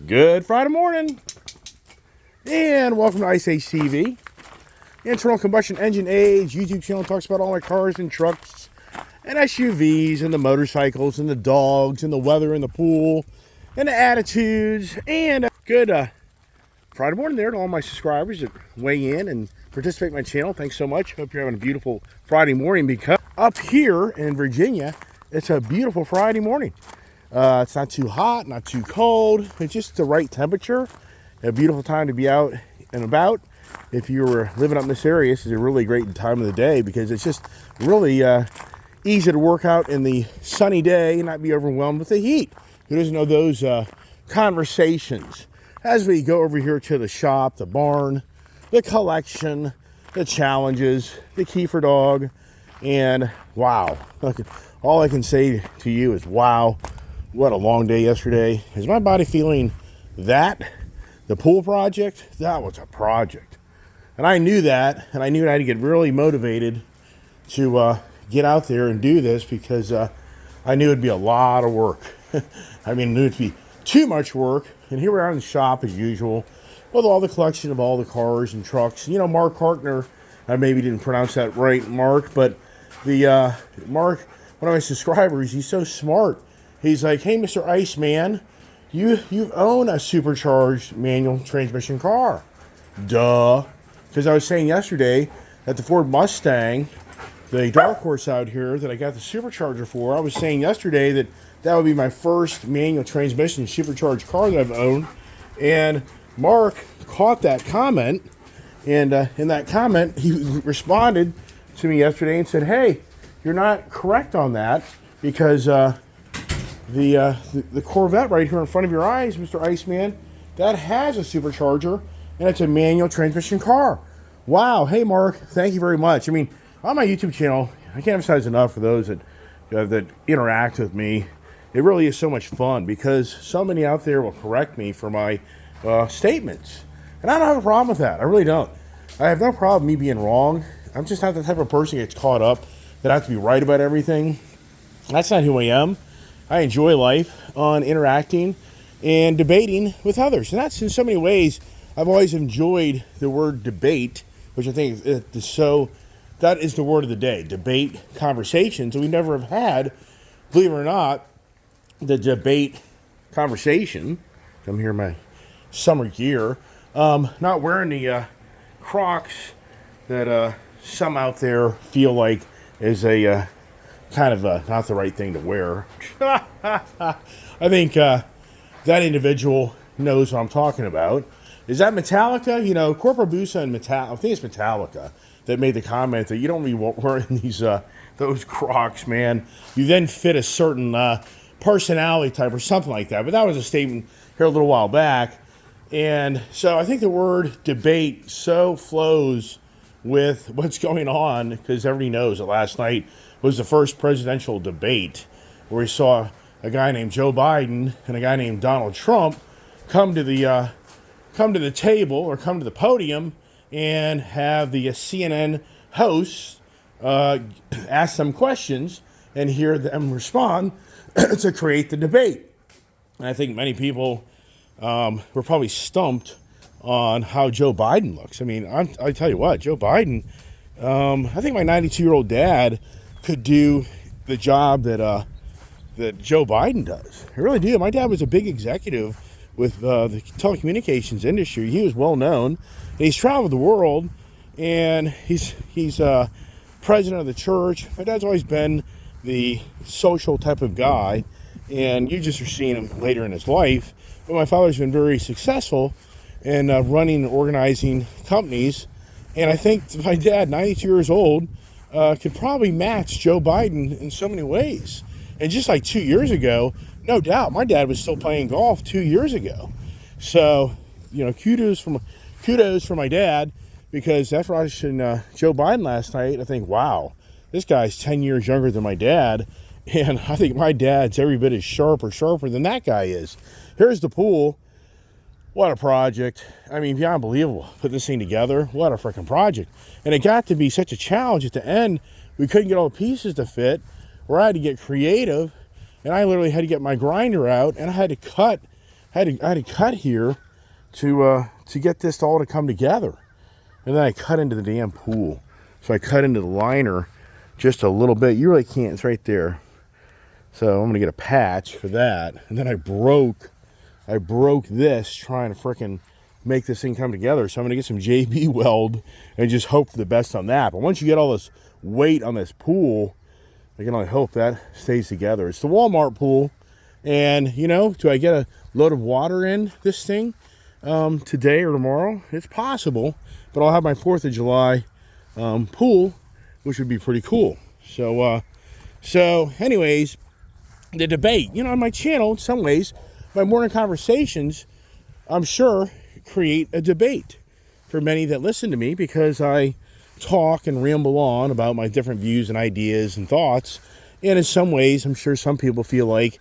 Good Friday morning, and welcome to Ice Age TV. Internal combustion engine age YouTube channel talks about all my cars and trucks and SUVs and the motorcycles and the dogs and the weather and the pool and the attitudes. And good Friday morning there to all my subscribers that weigh in and participate in my channel. Thanks so much. Hope you're having a beautiful Friday morning, because up here in Virginia, it's a beautiful Friday morning. It's not too hot, not too cold. It's just the right temperature. A beautiful time to be out and about. If you were living up in this area, this is a really great time of the day because it's just really easy to work out in the sunny day and not be overwhelmed with the heat. Who doesn't know those conversations? As we go over here to the shop, the barn, the collection, the challenges, the Kiefer dog, and wow. All I can say to you is wow. What a long day yesterday. Is my body feeling that? The pool project? That was a project. And I knew that, and I knew I had to get really motivated to get out there and do this because I knew it'd be a lot of work. I mean, I knew it'd be too much work. And here we are in the shop as usual with all the collection of all the cars and trucks. You know, Mark Hartner, I maybe didn't pronounce that right, Mark, but the Mark, one of my subscribers, he's so smart. He's like, hey, Mr. Iceman, you own a supercharged manual transmission car. Duh. Because I was saying yesterday that the Ford Mustang, the dark horse out here that I got the supercharger for, I was saying yesterday that that would be my first manual transmission supercharged car that I've owned. And Mark caught that comment. And in that comment, he responded to me yesterday and said, hey, you're not correct on that because the Corvette right here in front of your eyes, Mr. Iceman, that has a supercharger, and it's a manual transmission car. Wow. Hey, Mark, thank you very much. I mean, on my YouTube channel, I can't emphasize enough for those that interact with me. It really is so much fun because so many out there will correct me for my statements. And I don't have a problem with that. I really don't. I have no problem me being wrong. I'm just not the type of person that gets caught up that I have to be right about everything. That's not who I am. I enjoy life on interacting and debating with others. And that's in so many ways, I've always enjoyed the word debate, which I think is so, that is the word of the day, debate conversations. And we never have had, believe it or not, the debate conversation. I'm here in my summer gear. Not wearing the Crocs that some out there feel like is a kind of not the right thing to wear. I think that individual knows what I'm talking about. Is that Metallica? You know, Corporal Busa and Metallica, I think it's Metallica that made the comment that you don't be wearing these those Crocs, man. You then fit a certain personality type or something like that. But that was a statement here a little while back. And so I think the word debate so flows with what's going on because everybody knows that last night was the first presidential debate where we saw a guy named Joe Biden and a guy named Donald Trump come to the table or come to the podium and have the CNN hosts ask them questions and hear them respond to create the debate. And I think many people were probably stumped on how Joe Biden looks. I mean, I tell you what, Joe Biden, I think my 92-year-old dad could do the job that Joe Biden does. I really do. My dad was a big executive with the telecommunications industry. He was well known. And he's traveled the world, and he's president of the church. My dad's always been the social type of guy, and you just are seeing him later in his life. But my father's been very successful in running and organizing companies, and I think my dad, 92 years old, could probably match Joe Biden in so many ways. And just like 2 years ago, no doubt, my dad was still playing golf 2 years ago. So, you know, kudos for my dad, because after watching Joe Biden last night, I think, wow, this guy's 10 years younger than my dad. And I think my dad's every bit as sharp or sharper than that guy is. Here's the pool. What a project. I mean, beyond believable. Put this thing together. What a freaking project. And it got to be such a challenge at the end. We couldn't get all the pieces to fit, where I had to get creative. And I literally had to get my grinder out, and I had to cut I had to cut here to get this all to come together. And then I cut into the damn pool. So I cut into the liner just a little bit. You really can't, it's right there. So I'm gonna get a patch for that. And then I broke this trying to frickin' make this thing come together. So I'm gonna get some JB Weld and just hope for the best on that. But once you get all this weight on this pool, I can only hope that stays together. It's the Walmart pool. And, you know, do I get a load of water in this thing today or tomorrow? It's possible. But I'll have my 4th of July pool, which would be pretty cool. So anyways, the debate, you know, on my channel, in some ways, my morning conversations, I'm sure, create a debate for many that listen to me, because I talk and ramble on about my different views and ideas and thoughts. And in some ways, I'm sure some people feel like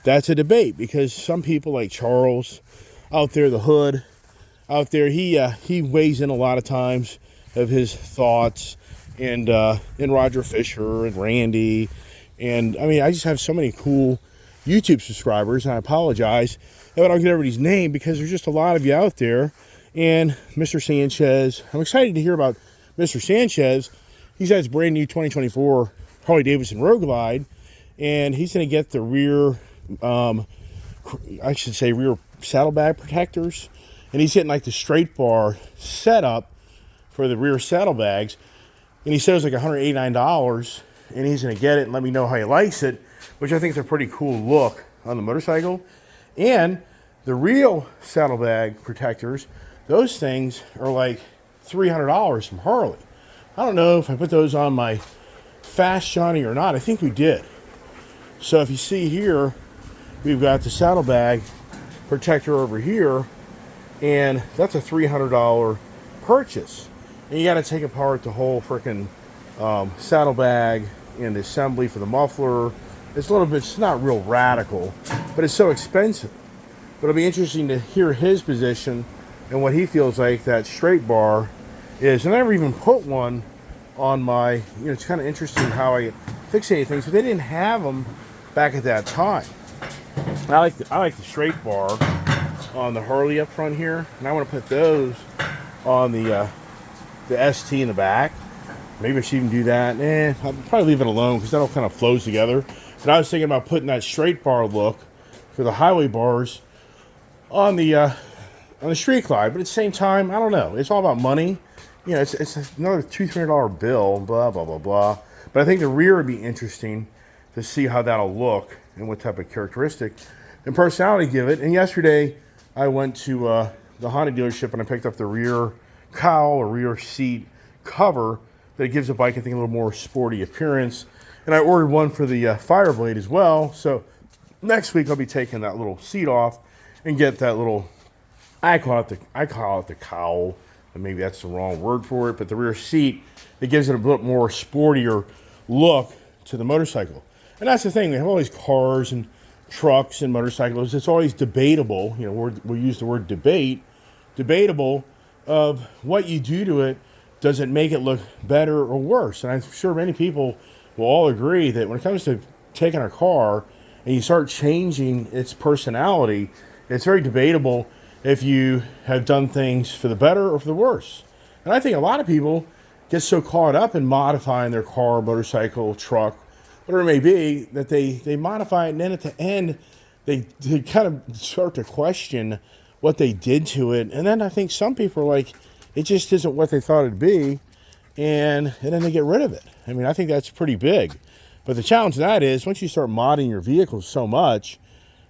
that's a debate, because some people like Charles out there, the hood out there, he weighs in a lot of times of his thoughts, and Roger Fisher and Randy. And I mean, I just have so many cool YouTube subscribers, and I apologize if I don't get everybody's name, because there's just a lot of you out there. And Mr. Sanchez, I'm excited to hear about Mr. Sanchez. He's got his brand new 2024 Harley Davidson Road Glide, and he's going to get the rear, rear saddlebag protectors, and he's getting like the straight bar setup for the rear saddlebags, and he says like $189, and he's going to get it and let me know how he likes it, which I think is a pretty cool look on the motorcycle. And the real saddlebag protectors, those things are like $300 from Harley. I don't know if I put those on my Fast Johnny or not. I think we did. So if you see here, we've got the saddlebag protector over here, and that's a $300 purchase. And you got to take apart the whole freaking saddlebag and the assembly for the muffler. It's a little bit, it's not real radical, but it's so expensive. But it'll be interesting to hear his position and what he feels like that straight bar is. And I never even put one on my, you know, it's kind of interesting how I fixate things, but they didn't have them back at that time. I like the straight bar on the Harley up front here, and I want to put those on the ST in the back. Maybe I should even do that. I'll probably leave it alone, because that all kind of flows together. And I was thinking about putting that straight bar look for the highway bars on the Street Glide, but at the same time, I don't know. It's all about money. You know, it's another $200-$300 bill, blah, blah, blah, blah. But I think the rear would be interesting to see how that'll look and what type of characteristic and personality give it. And yesterday, I went to the Honda dealership, and I picked up the rear cowl or rear seat cover that gives the bike, I think, a little more sporty appearance. And I ordered one for the Fireblade as well. So next week, I'll be taking that little seat off and get that little, I call it the cowl, and maybe that's the wrong word for it, but the rear seat, it gives it a bit more sportier look to the motorcycle. And that's the thing, we have all these cars and trucks and motorcycles. It's always debatable, you know, we use the word debatable of what you do to it. Does it make it look better or worse? And I'm sure many people will all agree that when it comes to taking a car and you start changing its personality, it's very debatable if you have done things for the better or for the worse. And I think a lot of people get so caught up in modifying their car, motorcycle, truck, whatever it may be, that they modify it, and then at the end, they kind of start to question what they did to it. And then I think some people are like, it just isn't what they thought it'd be, and then they get rid of it. I mean, I think that's pretty big. But the challenge of that is, once you start modding your vehicles so much,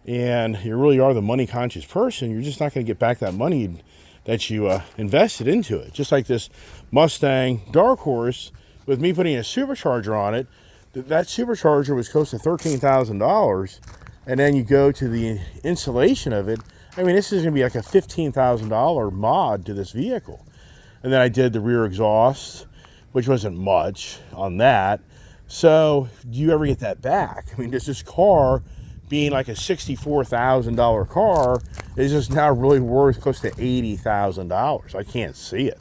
and you really are the money-conscious person, you're just not going to get back that money that you invested into it. Just like this Mustang Dark Horse, with me putting a supercharger on it, that supercharger was close to $13,000, and then you go to the installation of it. I mean, this is going to be like a $15,000 mod to this vehicle. And then I did the rear exhaust, which wasn't much on that. So do you ever get that back? I mean, does this car, being like a $64,000 car, is just now really worth close to $80,000? I can't see it.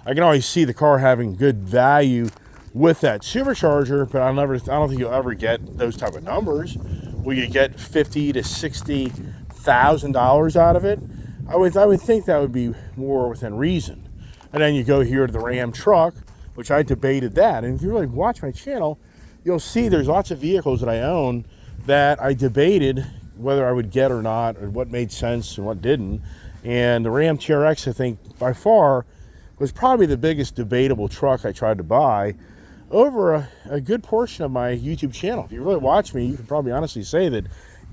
I can always see the car having good value with that supercharger, but I don't think you'll ever get those type of numbers. Will you get $50,000 to $1,000 out of it, I would think that would be more within reason. And then you go here to the Ram truck, which I debated that. And if you really watch my channel, you'll see there's lots of vehicles that I own that I debated whether I would get or not, or what made sense and what didn't. And the Ram TRX, I think, by far, was probably the biggest debatable truck I tried to buy over a good portion of my YouTube channel. If you really watch me, you can probably honestly say that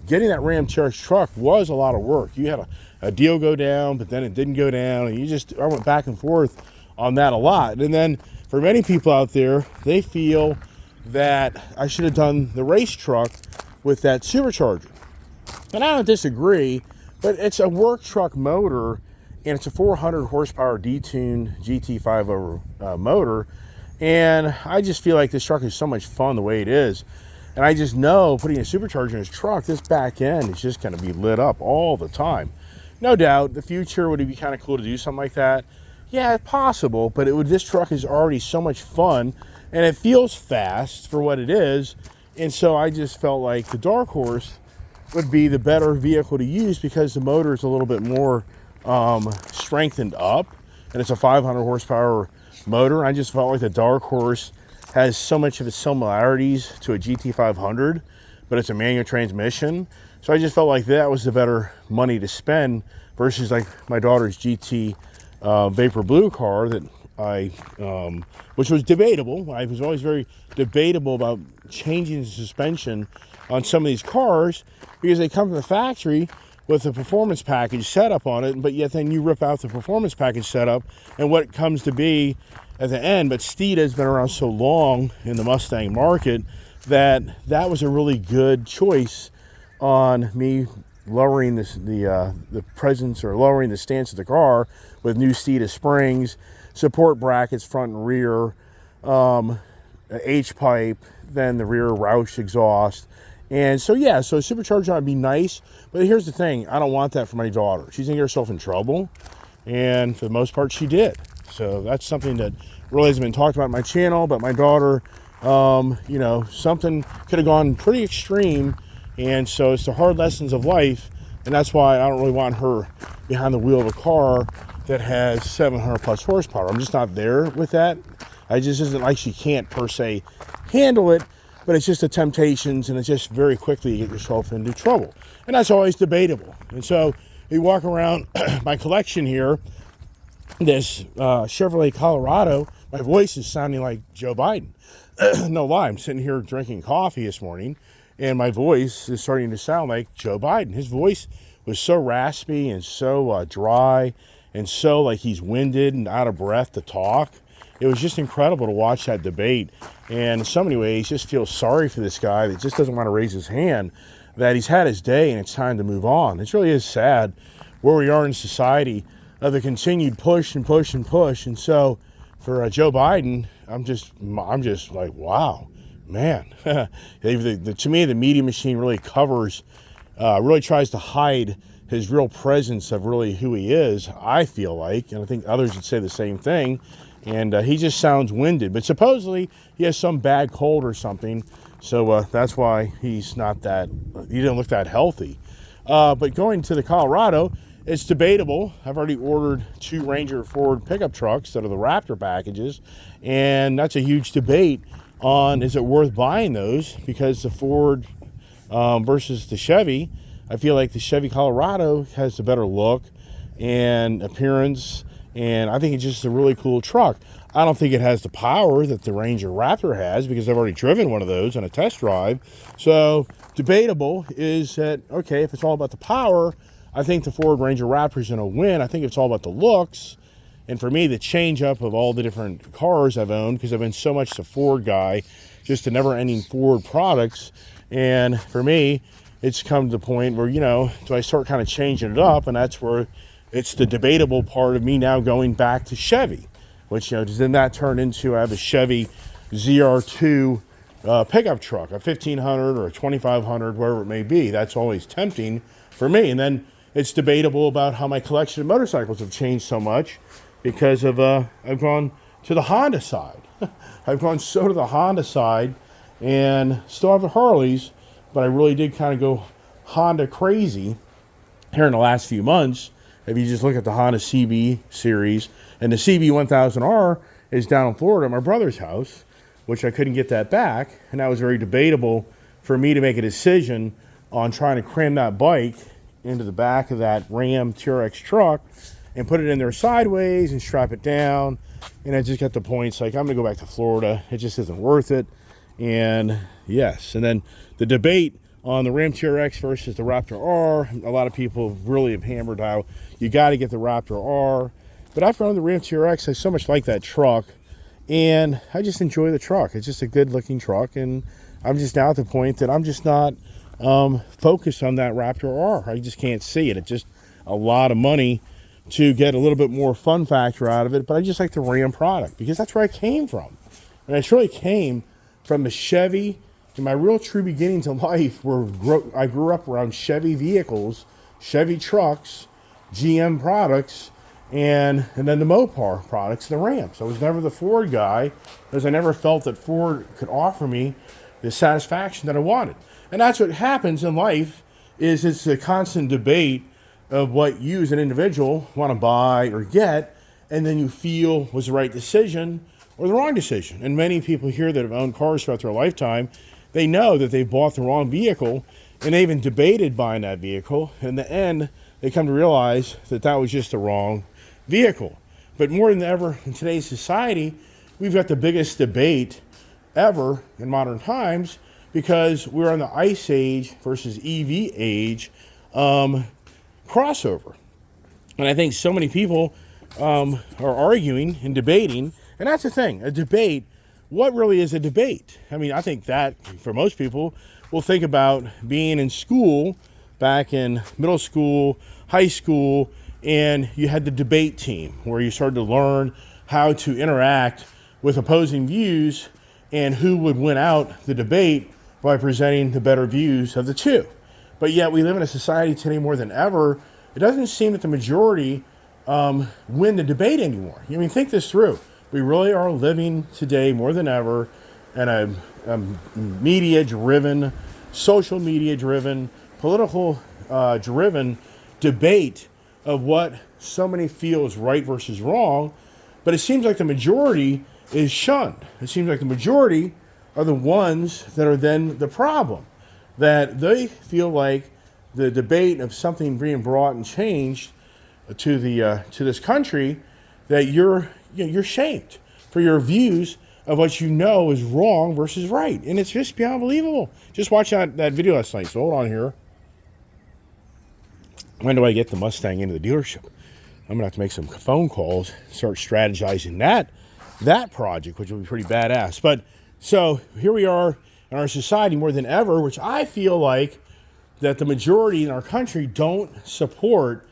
getting that Ram TRX truck was a lot of work. You had a deal go down, but then it didn't go down, and I went back and forth on that a lot. And then for many people out there, they feel that I should have done the race truck with that supercharger. And I don't disagree, but it's a work truck motor, and it's a 400 horsepower detuned GT5 motor. And I just feel like this truck is so much fun the way it is. And I just know putting a supercharger in this truck, this back end is just going to be lit up all the time. No doubt, the future, would it be kind of cool to do something like that? Yeah, possible, but this truck is already so much fun, and it feels fast for what it is. And so I just felt like the Dark Horse would be the better vehicle to use because the motor is a little bit more strengthened up, and it's a 500 horsepower motor. I just felt like the Dark Horse has so much of its similarities to a GT500, but it's a manual transmission. So I just felt like that was the better money to spend versus like my daughter's GT Vapor Blue car that which was debatable. I was always very debatable about changing the suspension on some of these cars because they come from the factory with a performance package setup on it, but yet then you rip out the performance package setup and what comes to be at the end. But Steeda has been around so long in the Mustang market that was a really good choice on me lowering the presence or lowering the stance of the car with new Steeda springs, support brackets front and rear, H-pipe, then the rear Roush exhaust. And so, yeah, so a supercharger would be nice. But here's the thing. I don't want that for my daughter. She's going to get herself in trouble. And for the most part, she did. So that's something that really hasn't been talked about on my channel. But my daughter, something could have gone pretty extreme. And so it's the hard lessons of life. And that's why I don't really want her behind the wheel of a car that has 700 plus horsepower. I'm just not there with that. I just isn't like she can't per se handle it. But it's just the temptations, and it's just very quickly you get yourself into trouble. And that's always debatable. And so you walk around my collection here, this Chevrolet Colorado. My voice is sounding like Joe Biden. No lie, I'm sitting here drinking coffee this morning, and my voice is starting to sound like Joe Biden. His voice was so raspy and so dry and so like he's winded and out of breath to talk. It was just incredible to watch that debate. And in so many ways, just feel sorry for this guy that just doesn't want to raise his hand, that he's had his day and it's time to move on. It really is sad where we are in society of the continued push and push and push. And so for Joe Biden, I'm just like, wow, man. To me, the media machine really covers, really tries to hide his real presence of really who he is, I feel like. And I think others would say the same thing. And he just sounds winded. But supposedly he has some bad cold or something. So that's why he's not that, he didn't look that healthy. But going to the Colorado, it's debatable. I've already ordered 2 Ranger Ford pickup trucks that are the Raptor packages. And that's a huge debate on, is it worth buying those? Because the Ford versus the Chevy, I feel like the Chevy Colorado has the better look and appearance. And I think it's just a really cool truck. I don't think it has the power that the Ranger Raptor has because I've already driven one of those on a test drive. So debatable is that, okay, if it's all about the power, I think the Ford Ranger Raptor is going to win. I think it's all about the looks. And for me, the change up of all the different cars I've owned, because I've been so much the Ford guy, just the never-ending Ford products. And for me, it's come to the point where, do I start kind of changing it up? And that's where it's the debatable part of me now going back to Chevy, which, does then that turn into, I have a Chevy ZR2 pickup truck, a 1500 or a 2500, wherever it may be. That's always tempting for me. And then it's debatable about how my collection of motorcycles have changed so much because of, I've gone to the Honda side. I've gone so to the Honda side and still have the Harleys, but I really did kind of go Honda crazy here in the last few months. If you just look at the Honda CB series, and the CB 1000R is down in Florida at my brother's house, which I couldn't get that back, and that was very debatable for me to make a decision on trying to cram that bike into the back of that Ram TRX truck and put it in there sideways and strap it down. And I just got the points like, I'm going to go back to Florida. It just isn't worth it. And yes, and then the debate on the Ram TRX versus the Raptor R, a lot of people really have hammered how you got to get the Raptor R. But I've found the Ram TRX, I so much like that truck, and I just enjoy the truck. It's just a good looking truck, and I'm just now at the point that I'm just not focused on that Raptor R. I just can't see it. It's just a lot of money to get a little bit more fun factor out of it, but I just like the Ram product because that's where I came from. And I truly came from the Chevy. In my real true beginnings in life, I grew up around Chevy vehicles, Chevy trucks, GM products, and then the Mopar products, the Rams. I was never the Ford guy because I never felt that Ford could offer me the satisfaction that I wanted. And that's what happens in life, is it's a constant debate of what you as an individual want to buy or get, and then you feel was the right decision or the wrong decision. And many people here that have owned cars throughout their lifetime, they know that they've bought the wrong vehicle, and they even debated buying that vehicle. In the end, they come to realize that that was just the wrong vehicle. But more than ever in today's society, we've got the biggest debate ever in modern times because we're on the ICE age versus EV age crossover. And I think so many people are arguing and debating, and that's the thing, a debate. What really is a debate? I mean, I think that for most people will think about being in school, back in middle school, high school, and you had the debate team where you started to learn how to interact with opposing views and who would win out the debate by presenting the better views of the two. But yet we live in a society today more than ever, it doesn't seem that the majority win the debate anymore. I mean, think this through. We really are living today more than ever in a media-driven, social media-driven, political-driven debate of what so many feel is right versus wrong. But it seems like the majority is shunned. It seems like the majority are the ones that are then the problem. That they feel like the debate of something being brought and changed to this country, that you're shamed for your views of what you know is wrong versus right. And it's just beyond believable. Just watch that video last night. So hold on here. When do I get the Mustang into the dealership? I'm going to have to make some phone calls, start strategizing that project, which will be pretty badass. But so here we are in our society more than ever, which I feel like that the majority in our country don't support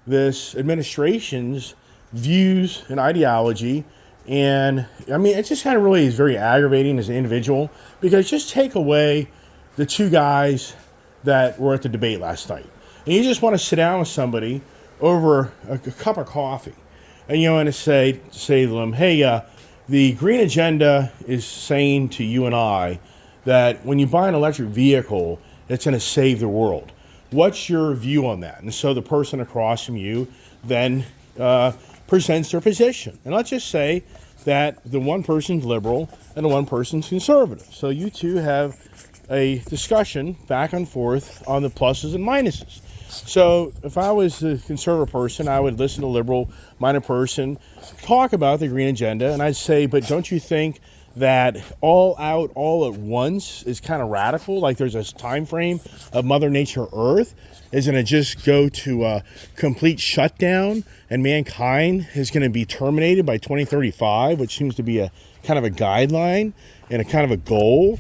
this administration's views and ideology. And I mean, it just kind of really is very aggravating as an individual, because just take away the two guys that were at the debate last night, and you just want to sit down with somebody over a cup of coffee, and you want to say to them, hey, the green agenda is saying to you and I that when you buy an electric vehicle, it's going to save the world. What's your view on that? And so the person across from you then presents their position. And let's just say that the one person's liberal and the one person's conservative. So you two have a discussion back and forth on the pluses and minuses. So if I was the conservative person, I would listen to the liberal-minded person talk about the green agenda, and I'd say, but don't you think that all out, all at once is kind of radical? Like there's a time frame of Mother Nature Earth. Isn't it just go to a complete shutdown and mankind is going to be terminated by 2035, which seems to be a kind of a guideline and a kind of a goal?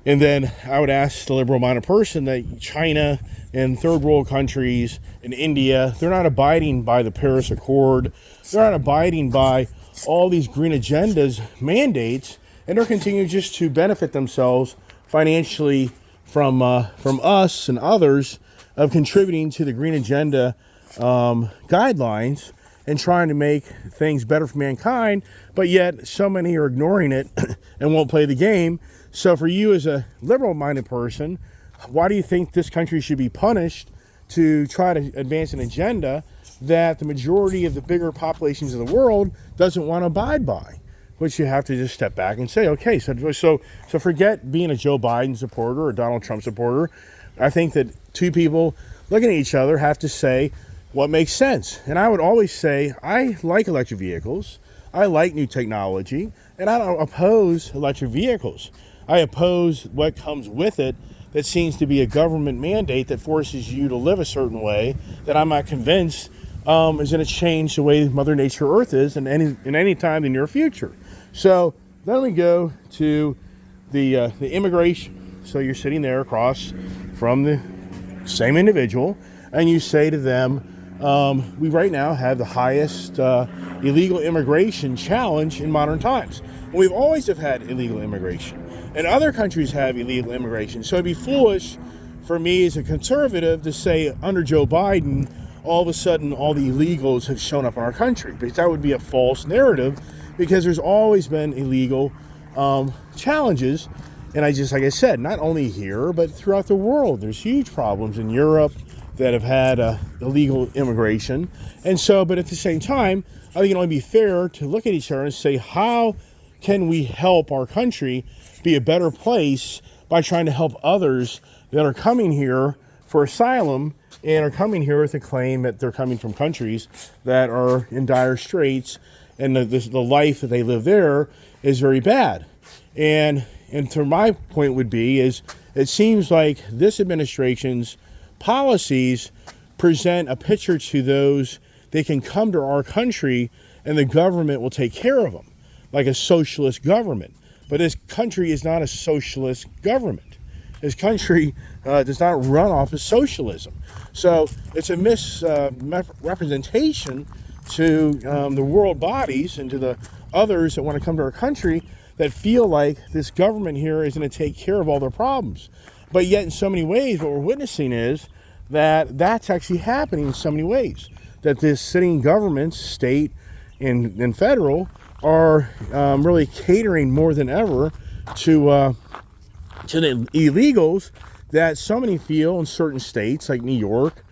And then I would ask the liberal-minded person that China and third world countries and India, they're not abiding by the Paris Accord. They're not abiding by all these green agendas mandates, and they're continuing just to benefit themselves financially from us and others of contributing to the green agenda guidelines and trying to make things better for mankind, but yet so many are ignoring it and won't play the game. So for you as a liberal-minded person, why do you think this country should be punished to try to advance an agenda that the majority of the bigger populations of the world doesn't want to abide by. Which you have to just step back and say, okay, so forget being a Joe Biden supporter or Donald Trump supporter. I think that two people looking at each other have to say what makes sense. And I would always say, I like electric vehicles. I like new technology, and I don't oppose electric vehicles. I oppose what comes with it that seems to be a government mandate that forces you to live a certain way that I'm not convinced is going to change the way Mother Nature Earth is in any time in the near future. So then we go to the immigration. So you're sitting there across from the same individual, and you say to them, we right now have the highest illegal immigration challenge in modern times. We've always have had illegal immigration, and other countries have illegal immigration. So it'd be foolish for me as a conservative to say under Joe Biden, all of a sudden all the illegals have shown up in our country, because that would be a false narrative, because there's always been illegal challenges. And like I said, not only here, but throughout the world, there's huge problems in Europe that have had illegal immigration. And so, but at the same time, I think it'd only be fair to look at each other and say, how can we help our country be a better place by trying to help others that are coming here for asylum and are coming here with a claim that they're coming from countries that are in dire straits, and the life that they live there is very bad. And to my point would be is it seems like this administration's policies present a picture to those they can come to our country and the government will take care of them, like a socialist government. But this country is not a socialist government. This country does not run off of socialism. So it's a misrepresentation to the world bodies and to the others that want to come to our country that feel like this government here is going to take care of all their problems. But yet in so many ways, what we're witnessing is that that's actually happening in so many ways. That this sitting governments, state and federal, are really catering more than ever to the illegals that so many feel in certain states like New York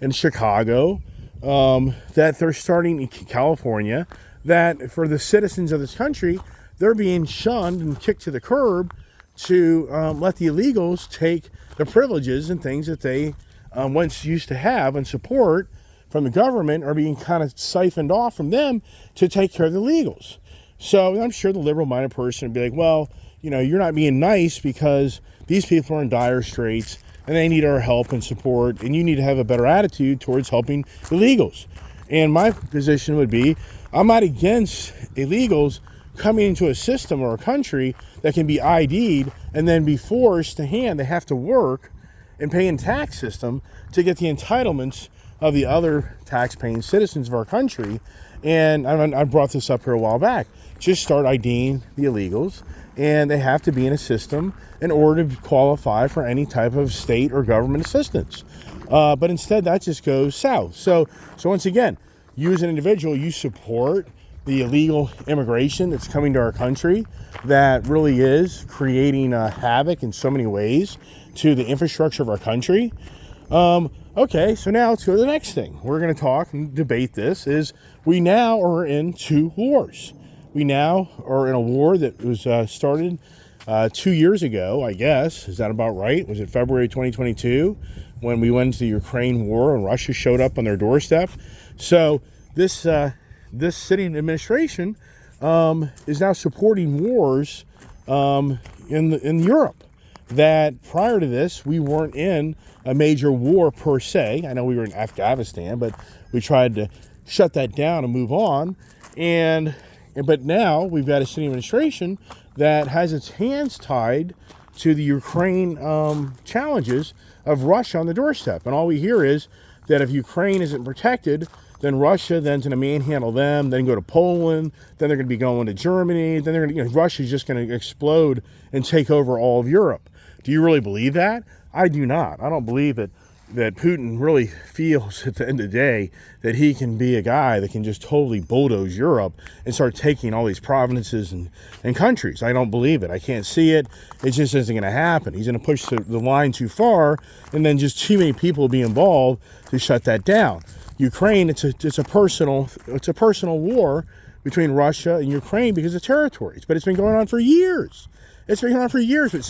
and Chicago, that they're starting in California, that for the citizens of this country, they're being shunned and kicked to the curb to let the illegals take the privileges and things that they once used to have and support from the government are being kind of siphoned off from them to take care of the illegals. So I'm sure the liberal-minded person would be like, well, you're not being nice because these people are in dire straits and they need our help and support, and you need to have a better attitude towards helping illegals. And my position would be, I'm not against illegals coming into a system or a country that can be ID'd and then be forced to they have to work and pay in tax system to get the entitlements of the other tax-paying citizens of our country. And I brought this up here a while back. Just start IDing the illegals, and they have to be in a system in order to qualify for any type of state or government assistance. But instead, that just goes south. So once again, you as an individual, you support the illegal immigration that's coming to our country that really is creating havoc in so many ways to the infrastructure of our country. Okay, so now let's go to the next thing. We're going to talk and debate this is we now are in two wars. We now are in a war that was started 2 years ago, I guess. Is that about right? Was it February 2022 when we went into the Ukraine war and Russia showed up on their doorstep? So this sitting administration is now supporting wars in Europe. That prior to this, we weren't in a major war per se. I know we were in Afghanistan, but we tried to shut that down and move on. But now we've got a sitting administration that has its hands tied to the Ukraine challenges of Russia on the doorstep. And all we hear is that if Ukraine isn't protected, then Russia then's going to manhandle them, then go to Poland, then they're going to be going to Germany, then they're going to, Russia's just going to explode and take over all of Europe. Do you really believe that? I do not. I don't believe that that Putin really feels at the end of the day that he can be a guy that can just totally bulldoze Europe and start taking all these provinces and countries. I don't believe it. I can't see it. It just isn't going to happen. He's going to push the line too far, and then just too many people will be involved to shut that down. Ukraine, it's a personal war between Russia and Ukraine because of territories, but it's been going on for years. It's been going on for years, but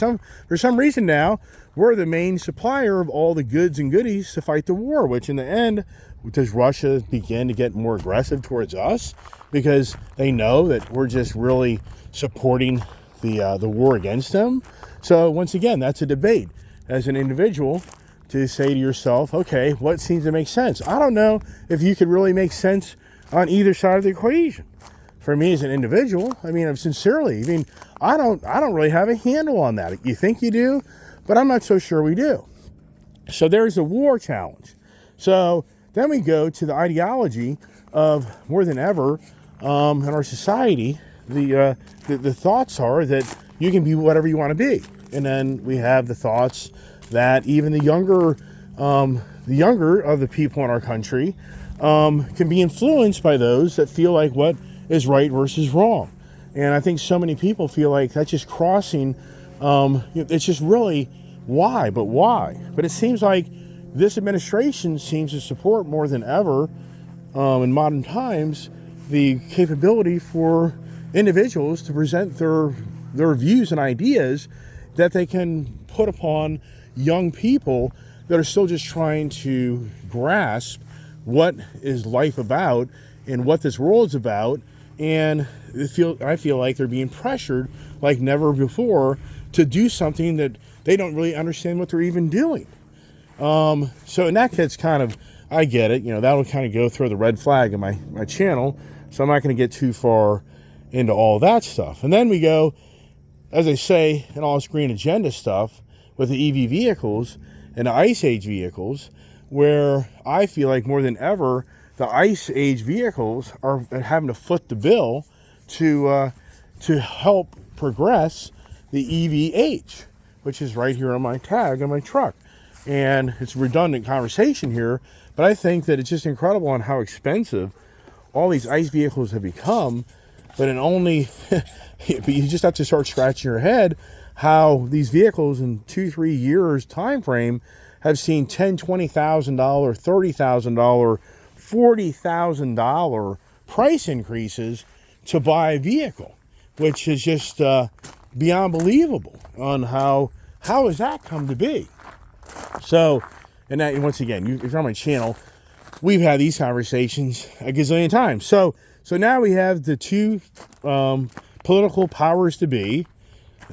for some reason now, we're the main supplier of all the goods and goodies to fight the war, which in the end, does Russia begin to get more aggressive towards us because they know that we're just really supporting the war against them? So once again, that's a debate as an individual to say to yourself, okay, what seems to make sense? I don't know if you could really make sense on either side of the equation. For me as an individual, I mean, I don't really have a handle on that. You think you do, but I'm not so sure we do. So there's a war challenge. So then we go to the ideology of more than ever in our society. The thoughts are that you can be whatever you want to be, and then we have the thoughts that even the younger of the people in our country can be influenced by those that feel like what is right versus wrong. And I think so many people feel like that's just crossing, it's just really why. But it seems like this administration seems to support more than ever in modern times the capability for individuals to present their views and ideas that they can put upon young people that are still just trying to grasp what is life about and what this world is about. And I feel like they're being pressured like never before to do something that they don't really understand what they're even doing. So in that case, kind of, I get it. That'll kind of go through the red flag in my channel. So I'm not going to get too far into all that stuff. And then we go, as I say, in all this green agenda stuff with the EV vehicles and the Ice Age vehicles, where I feel like more than ever, the Ice Age vehicles are having to foot the bill to help progress the EV age, which is right here on my tag on my truck. And it's a redundant conversation here, but I think that it's just incredible on how expensive all these ICE vehicles have become. But you just have to start scratching your head how these vehicles in 2-3 years time frame have seen $10,000, $20,000, $30,000, $40,000 price increases to buy a vehicle, which is just beyond believable on how has that come to be. So, and that, once again, if you're on my channel, we've had these conversations a gazillion times. So now we have the two political powers to be,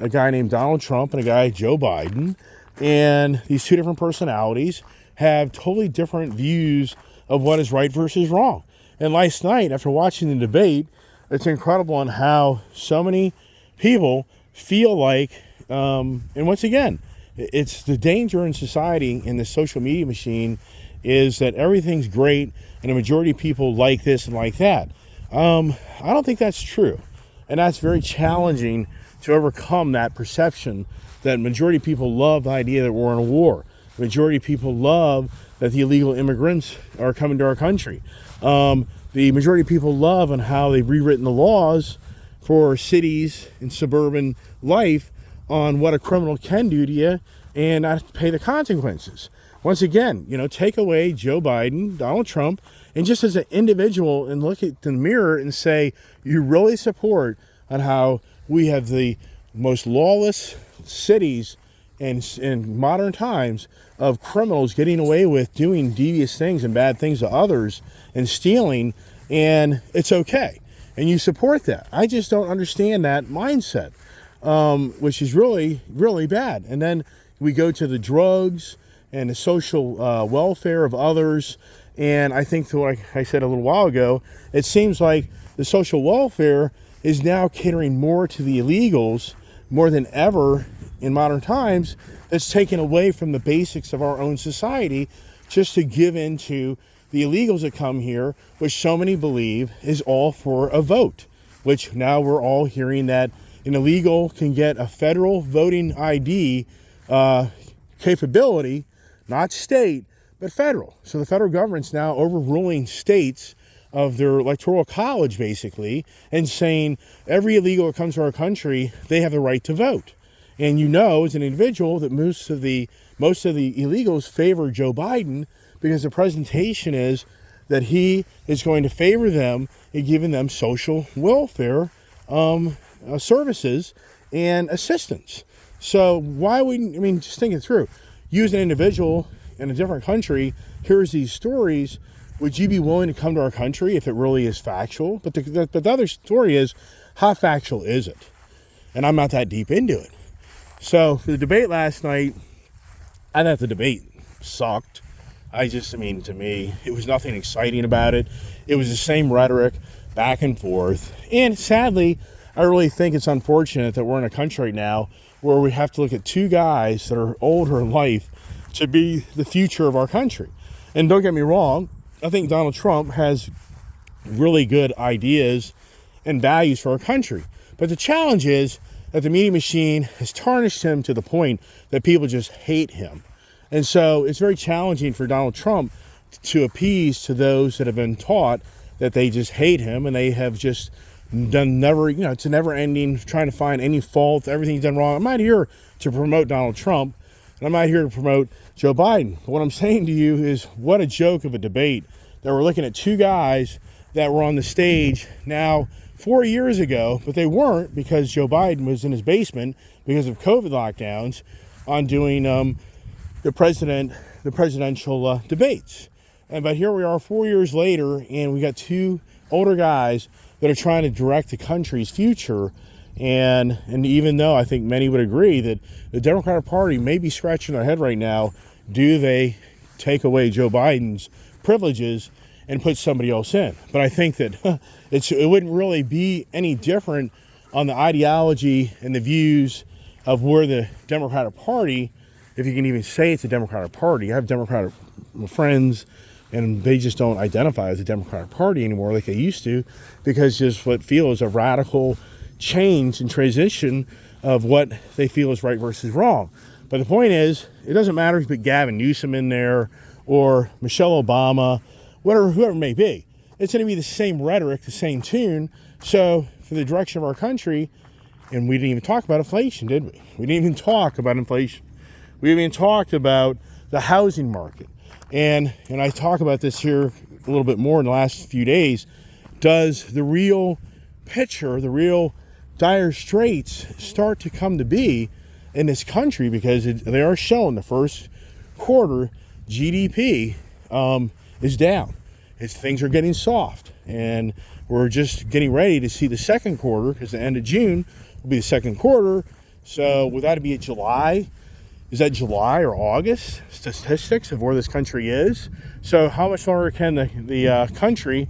a guy named Donald Trump and a guy, Joe Biden. And these two different personalities have totally different views of what is right versus wrong. And last night, after watching the debate, it's incredible on how so many people feel like, and once again, it's the danger in society in the social media machine is that everything's great and a majority of people like this and like that. I don't think that's true. And that's very challenging to overcome that perception that majority of people love the idea that we're in a war. The majority of people love that the illegal immigrants are coming to our country. The majority of people love on how they've rewritten the laws for cities and suburban life on what a criminal can do to you and not pay the consequences. Once again, take away Joe Biden, Donald Trump, and just as an individual and look at the mirror and say, you really support on how we have the most lawless cities in modern times of criminals getting away with doing devious things and bad things to others and stealing, and it's okay. And you support that. I just don't understand that mindset, which is really, really bad. And then we go to the drugs and the social welfare of others. And I think, like I said a little while ago, it seems like the social welfare is now catering more to the illegals more than ever in modern times. It's taken away from the basics of our own society just to give into the illegals that come here, which so many believe is all for a vote, which now we're all hearing that an illegal can get a federal voting ID capability, not state, but federal. So the federal government's now overruling states of their electoral college, basically, and saying every illegal that comes to our country, they have the right to vote. And you know, as an individual, that most of the illegals favor Joe Biden because the presentation is that he is going to favor them in giving them social welfare services and assistance. So why wouldn't, I mean, just think it through. You as an individual in a different country hears these stories. Would you be willing to come to our country if it really is factual? But the other story is, how factual is it? And I'm not that deep into it. So for the debate last night, I thought the debate sucked. To me, it was nothing exciting about it. It was the same rhetoric back and forth. And sadly, I really think it's unfortunate that we're in a country right now where we have to look at two guys that are older in life to be the future of our country. And don't get me wrong, I think Donald Trump has really good ideas and values for our country. But the challenge is that the media machine has tarnished him to the point that people just hate him. And so it's very challenging for Donald Trump to appease to those that have been taught that they just hate him, and they have just done it's a never ending trying to find any fault, everything's done wrong. I'm not here to promote Donald Trump, and I'm not here to promote Joe Biden. But what I'm saying to you is, what a joke of a debate that we're looking at two guys that were on the stage now 4 years ago, but they weren't because Joe Biden was in his basement because of COVID lockdowns on doing the presidential debates. But here we are 4 years later, and we got two older guys that are trying to direct the country's future. And even though I think many would agree that the Democratic Party may be scratching their head right now, do they take away Joe Biden's privileges and put somebody else in? But I think that it wouldn't really be any different on the ideology and the views of where the Democratic Party, if you can even say it's a Democratic Party. I have Democratic friends, and they just don't identify as a Democratic Party anymore like they used to, because just what feels a radical change and transition of what they feel is right versus wrong. But the point is, it doesn't matter if you put Gavin Newsom in there or Michelle Obama, whoever it may be. It's going to be the same rhetoric, the same tune. So for the direction of our country, and we didn't even talk about inflation, did we? We didn't even talk about inflation. We even talked about the housing market. And I talk about this here a little bit more in the last few days. Does the real picture, the real dire straits start to come to be in this country? Because they are showing the first quarter GDP is down. Things are getting soft. And we're just getting ready to see the second quarter, because the end of June will be the second quarter. So would that be a July? Is that July or August statistics of where this country is? So how much longer can the country,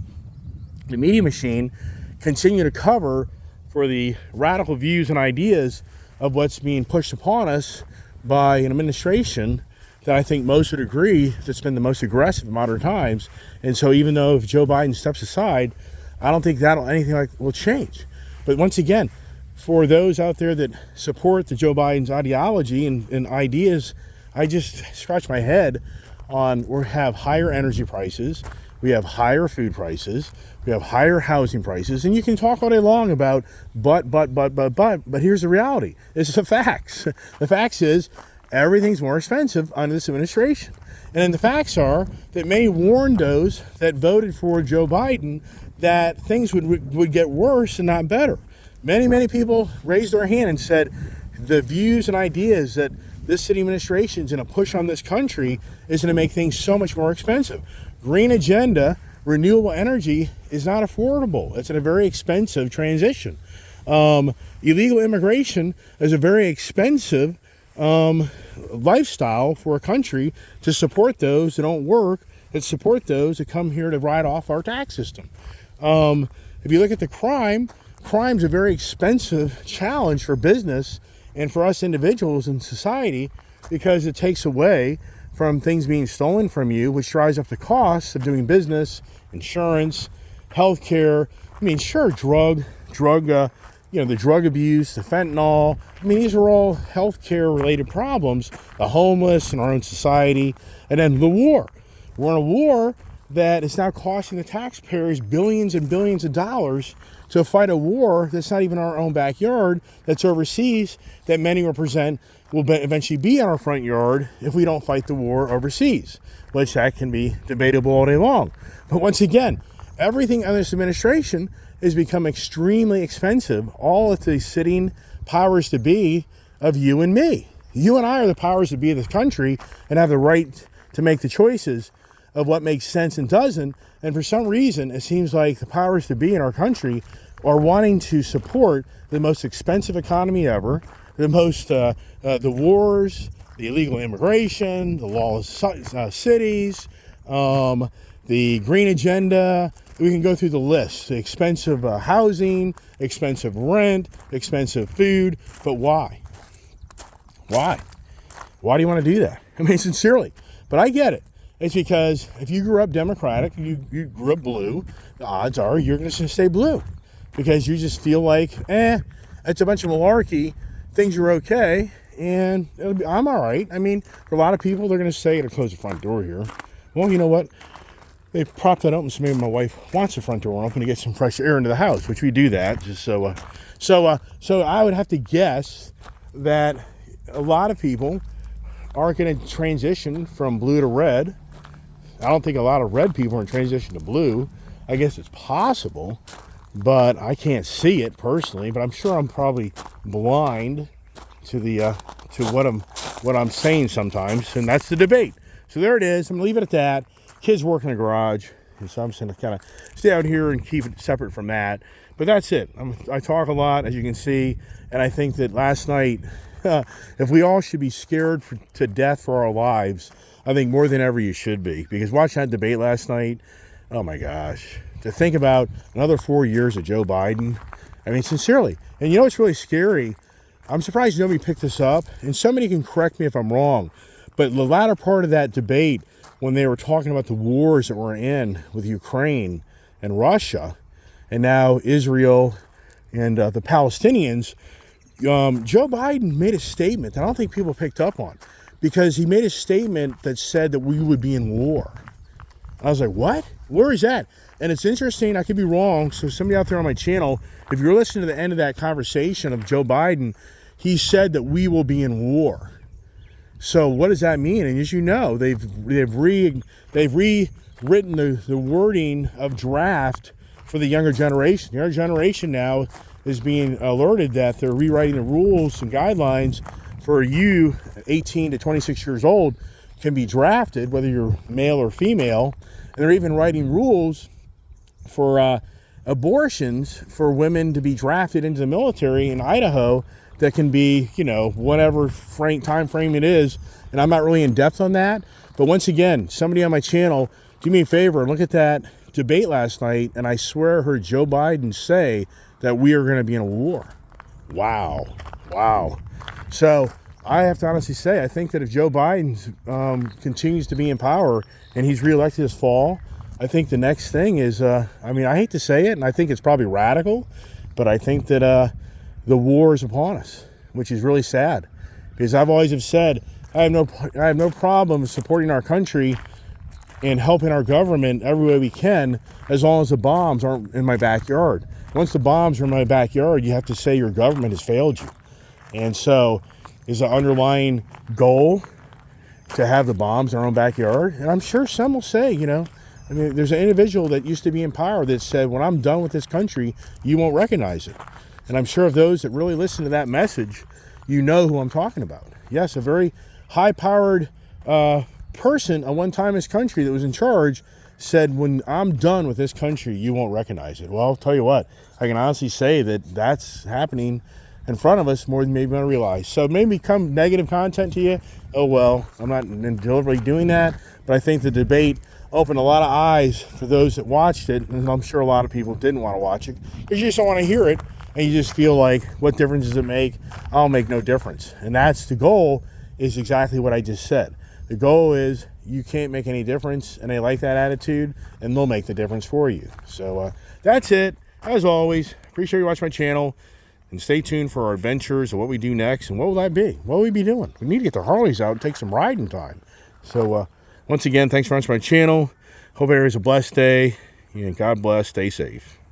the media machine, continue to cover for the radical views and ideas of what's being pushed upon us by an administration that I think most would agree that's been the most aggressive in modern times? And so even though if Joe Biden steps aside, I don't think anything will change. But once again, for those out there that support the Joe Biden's ideology and ideas, I just scratch my head on, we have higher energy prices, we have higher food prices, we have higher housing prices, and you can talk all day long about but here's the reality. It's the facts. The facts is everything's more expensive under this administration. And then the facts are that many warned those that voted for Joe Biden that things would get worse and not better. Many people raised their hand and said the views and ideas that this city administration is going to push on this country is going to make things so much more expensive. Green agenda, renewable energy is not affordable. It's in a very expensive transition. Illegal immigration is a very expensive lifestyle for a country to support those that don't work, that support those that come here to write off our tax system. If you look at the crime's a very expensive challenge for business and for us individuals in society, because it takes away from things being stolen from you, which drives up the costs of doing business, insurance, healthcare. I mean, sure, the drug abuse, the fentanyl. I mean, these are all healthcare related problems, the homeless in our own society, and then the war. We're in a war that is now costing the taxpayers billions and billions of dollars to fight a war that's not even in our own backyard, that's overseas, that many represent will eventually be in our front yard if we don't fight the war overseas, which that can be debatable all day long. But once again, everything under this administration has become extremely expensive, all at the sitting powers to be of you and me. You and I are the powers to be of this country and have the right to make the choices of what makes sense and doesn't. And for some reason, it seems like the powers to be in our country are wanting to support the most expensive economy ever, the wars, the illegal immigration, the lawless cities, the green agenda. We can go through the list. The expensive housing, expensive rent, expensive food. But why? Why? Why do you want to do that? I mean, sincerely. But I get it. It's because if you grew up Democratic, you grew up blue, the odds are you're going to stay blue. Because you just feel like, it's a bunch of malarkey, things are okay, and I'm all right. I mean, for a lot of people, they're going to say, to close the front door here. Well, you know what? They propped that open, so maybe my wife wants the front door open to get some fresh air into the house, which we do that. Just so I would have to guess that a lot of people are going to transition from blue to red. I don't think a lot of red people are in transition to blue. I guess it's possible, but I can't see it personally. But I'm sure I'm probably blind to the to what I'm saying sometimes, and that's the debate. So there it is. I'm gonna leave it at that. Kids work in the garage, and so I'm just gonna kind of stay out here and keep it separate from that. But that's it. I talk a lot, as you can see, and I think that last night, if we all should be scared to death for our lives, I think more than ever you should be. Because watching that debate last night, oh my gosh, to think about another 4 years of Joe Biden, I mean, sincerely. And you know what's really scary? I'm surprised nobody picked this up, and somebody can correct me if I'm wrong, but the latter part of that debate, when they were talking about the wars that we're in with Ukraine and Russia, and now Israel and the Palestinians, Joe Biden made a statement that I don't think people picked up on, because he made a statement that said that we would be in war. I was like, what? Where is that? And it's interesting, I could be wrong, so somebody out there on my channel, if you're listening to the end of that conversation of Joe Biden, he said that we will be in war. So what does that mean? And as you know, they've rewritten the wording of draft for the younger generation. The younger generation now is being alerted that they're rewriting the rules and guidelines for you, 18 to 26 years old, can be drafted, whether you're male or female. And they're even writing rules for abortions for women to be drafted into the military in Idaho that can be, whatever time frame it is. And I'm not really in depth on that. But once again, somebody on my channel, do me a favor, look at that debate last night, and I swear I heard Joe Biden say that we are going to be in a war. Wow. So I have to honestly say, I think that if Joe Biden continues to be in power and he's reelected this fall, I think the next thing is, I hate to say it, and I think it's probably radical, but I think that the war is upon us, which is really sad, because I've always have said I have no problem supporting our country and helping our government every way we can, as long as the bombs aren't in my backyard. Once the bombs are in my backyard, you have to say your government has failed you. And so is the underlying goal to have the bombs in our own backyard? And I'm sure some will say, there's an individual that used to be in power that said, when I'm done with this country, you won't recognize it. And I'm sure of those that really listen to that message, you know who I'm talking about. Yes, a very high-powered person at one time in this country that was in charge said, when I'm done with this country, you won't recognize it. Well, I'll tell you what, I can honestly say that that's happening in front of us more than maybe I realize. So it may become negative content to you. Oh, well, I'm not deliberately doing that, but I think the debate opened a lot of eyes for those that watched it, and I'm sure a lot of people didn't want to watch it because you just don't want to hear it, and you just feel like, what difference does it make? I'll make no difference. And that's the goal, is exactly what I just said. The goal is you can't make any difference, and they like that attitude, and they'll make the difference for you. So that's it. As always, appreciate you watching my channel, and stay tuned for our adventures of what we do next. And what will that be? What will we be doing? We need to get the Harleys out and take some riding time. So Once again, thanks for watching my channel. Hope everybody has a blessed day, and God bless. Stay safe.